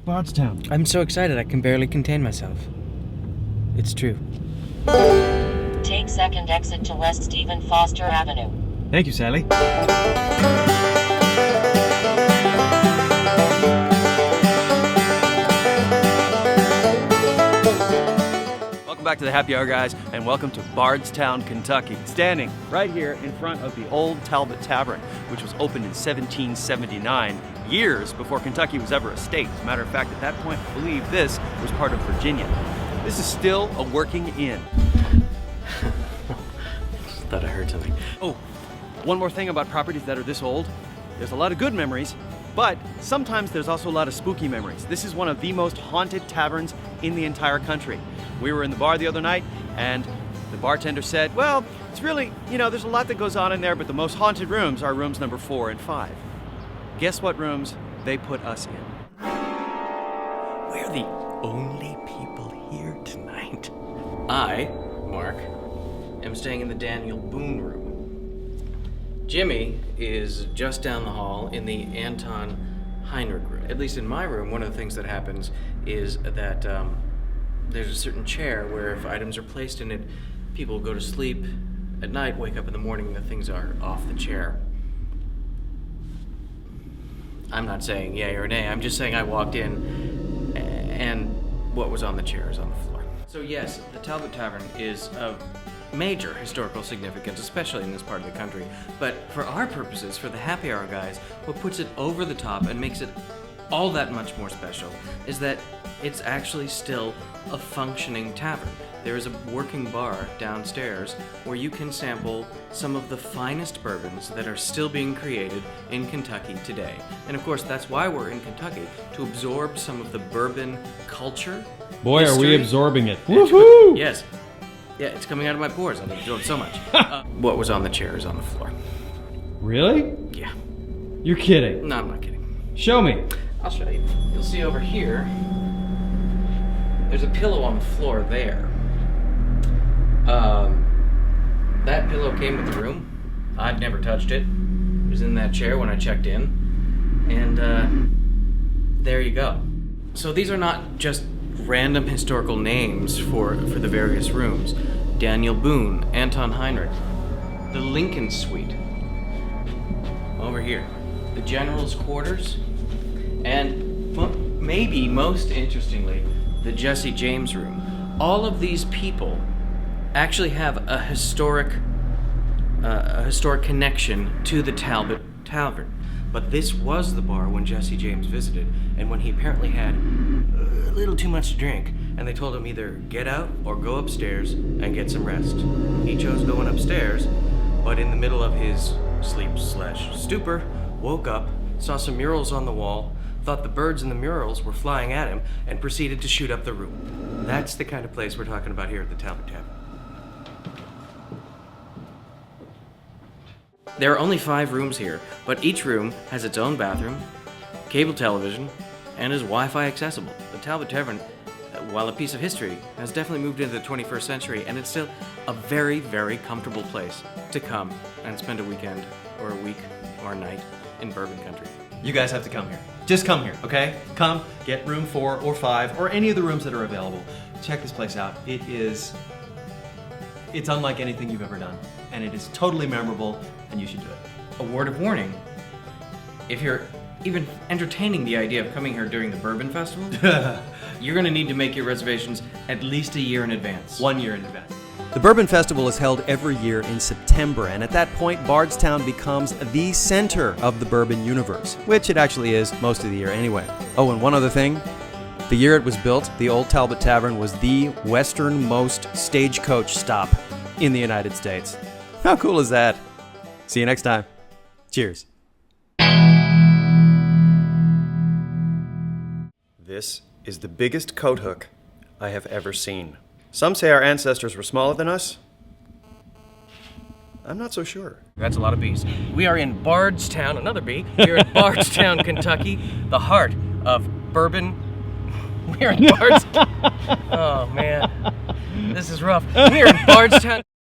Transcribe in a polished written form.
Bardstown. I'm so excited I can barely contain myself. It's true. Take second exit to West Stephen Foster Avenue. Thank you, Sally. Welcome back to the Happy Hour, guys, and welcome to Bardstown, Kentucky. Standing right here in front of the old Talbott Tavern, which was opened in 1779, years before Kentucky was ever a state. As a matter of fact, at that point, I believe this was part of Virginia. This is still a working inn. Just thought I heard something. Oh, one more thing about properties that are this old. There's a lot of good memories, but sometimes there's also a lot of spooky memories. This is one of the most haunted taverns in the entire country. We were in the bar the other night, and the bartender said, well, it's really, there's a lot that goes on in there, but the most haunted rooms are rooms number 4 and 5. Guess what rooms they put us in? We're the only people here tonight. I, Mark, am staying in the Daniel Boone room. Jimmy is just down the hall in the Anton Heinrich room. At least in my room, one of the things that happens is that there's a certain chair where if items are placed in it, people go to sleep at night, wake up in the morning, and the things are off the chair. I'm not saying yay or nay, I'm just saying I walked in and what was on the chair is on the floor. So yes, the Talbott Tavern is of major historical significance, especially in this part of the country. But for our purposes, for the Happy Hour guys, what puts it over the top and makes it all that much more special is that it's actually still a functioning tavern. There is a working bar downstairs where you can sample some of the finest bourbons that are still being created in Kentucky today. And of course, that's why we're in Kentucky, to absorb some of the bourbon culture. Boy, history. are we absorbing it. Woohoo! Yes. Yeah, it's coming out of my pores. I've absorbed so much. What was on the chair is on the floor. Really? Yeah. You're kidding. No, I'm not kidding. Show me. I'll show you. You'll see over here, there's a pillow on the floor there. That pillow came with the room. I'd never touched it. It was in that chair when I checked in. And there you go. So these are not just random historical names for the various rooms. Daniel Boone, Anton Heinrich, the Lincoln Suite. Over here. The General's Quarters. And maybe most interestingly, the Jesse James Room. All of these people actually have a historic connection to the Talbott Tavern. But this was the bar when Jesse James visited, and when he apparently had a little too much to drink, and they told him either get out or go upstairs and get some rest. He chose going upstairs, but in the middle of his sleep/stupor, woke up, saw some murals on the wall, thought the birds in the murals were flying at him, and proceeded to shoot up the room. That's the kind of place we're talking about here at the Talbott Tavern. There are only 5 rooms here, but each room has its own bathroom, cable television, and is Wi-Fi accessible. The Talbott Tavern, while a piece of history, has definitely moved into the 21st century, and it's still a very, very comfortable place to come and spend a weekend, or a week, or a night in Bourbon country. You guys have to come here. Just come here, okay? Come, get room 4 or 5, or any of the rooms that are available. Check this place out. It's unlike anything you've ever done, and it is totally memorable, and you should do it. A word of warning, if you're even entertaining the idea of coming here during the Bourbon Festival, you're gonna need to make your reservations at least a year in advance. 1 year in advance. The Bourbon Festival is held every year in September, and at that point, Bardstown becomes the center of the bourbon universe, which it actually is most of the year anyway. Oh, and one other thing. The year it was built, the old Talbott Tavern was the westernmost stagecoach stop in the United States. How cool is that? See you next time. Cheers. This is the biggest coat hook I have ever seen. Some say our ancestors were smaller than us. I'm not so sure. That's a lot of bees. We are in Bardstown, another bee. We're in Bardstown, Kentucky, the heart of bourbon. We're in Bardstown. Oh man, this is rough. We're in Bardstown.